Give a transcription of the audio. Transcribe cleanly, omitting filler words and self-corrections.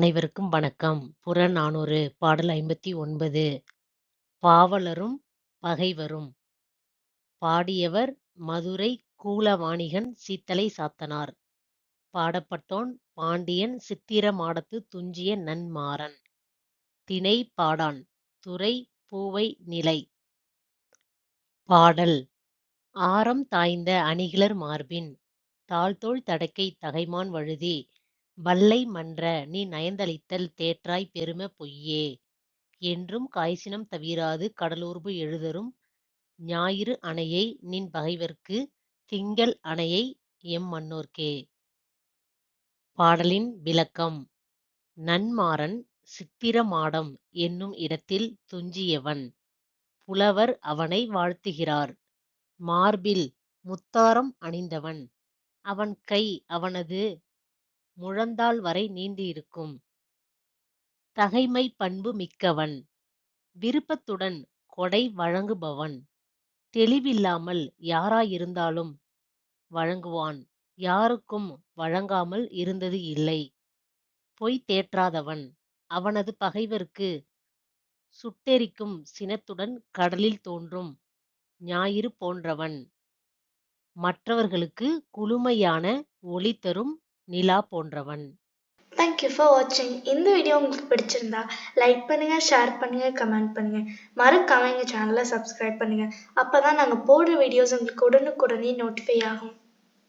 அனைவருக்கும் வணக்கம். புறநானூறு பாடல் 59. பாவலரும் பகைவரும். பாடியவர் மதுரை கூலவாணிகன் சீத்தலை சாத்தனார். பாடப்பட்டோன் பாண்டியன் சித்திர மாடத்துத் துஞ்சிய நன்மாறன். திணை: பாடாண். துறை: பூவை நிலை. பாடல். ஆரம் தாய்ந்த அணிகிளர் மார்பின் தாழ்தோள் தடக்கை தகைமான் வழுதி வல்லை மன்ற நீ நயந்தளித்தல் தேற்றாய் பெரும பொய்யே. என்றும் காய்சினம் தவிராது கடலூர்பு எழுதரும் ஞாயிறு அணையை நின் பகைவர்க்கு திங்கள் அணையை எம் மன்னோர்க்கே. பாடலின் விளக்கம். நன்மாறன் சித்திர மாடம் என்னும் இடத்தில் துஞ்சியவன். புலவர் அவனை வாழ்த்துகிறார். மார்பில் முத்தாரம் அணிந்தவன். அவன் கை அவனது முழந்தாள் வரை நீண்டிருக்கும். தகைமை பண்பு மிக்கவன். விருப்பத்துடன் கொடை வழங்குபவன். தெளிவில்லாமல் யாராயிருந்தாலும் வழங்குவான். யாருக்கும் வழங்காமல் இருந்தது இல்லை. பொய் தேற்றாதவன். அவனது பகைவர்க்கு சுட்டெரிக்கும் சினத்துடன் கடலில் தோன்றும் ஞாயிறு போன்றவன். மற்றவர்களுக்கு குளுமையான ஒளி தரும் நிலா போன்றவன். தேங்க்யூ ஃபார் வாட்சிங். இந்த வீடியோ உங்களுக்கு பிடிச்சிருந்தா லைக் பண்ணுங்க, ஷேர் பண்ணுங்க, கமெண்ட் பண்ணுங்க. மறக்காம எங்கள் சேனலை சப்ஸ்கிரைப் பண்ணுங்க. அப்பதான் நாங்கள் போடுற வீடியோஸ் உங்களுக்கு உடனுக்குடனே நோட்டிஃபை ஆகும்.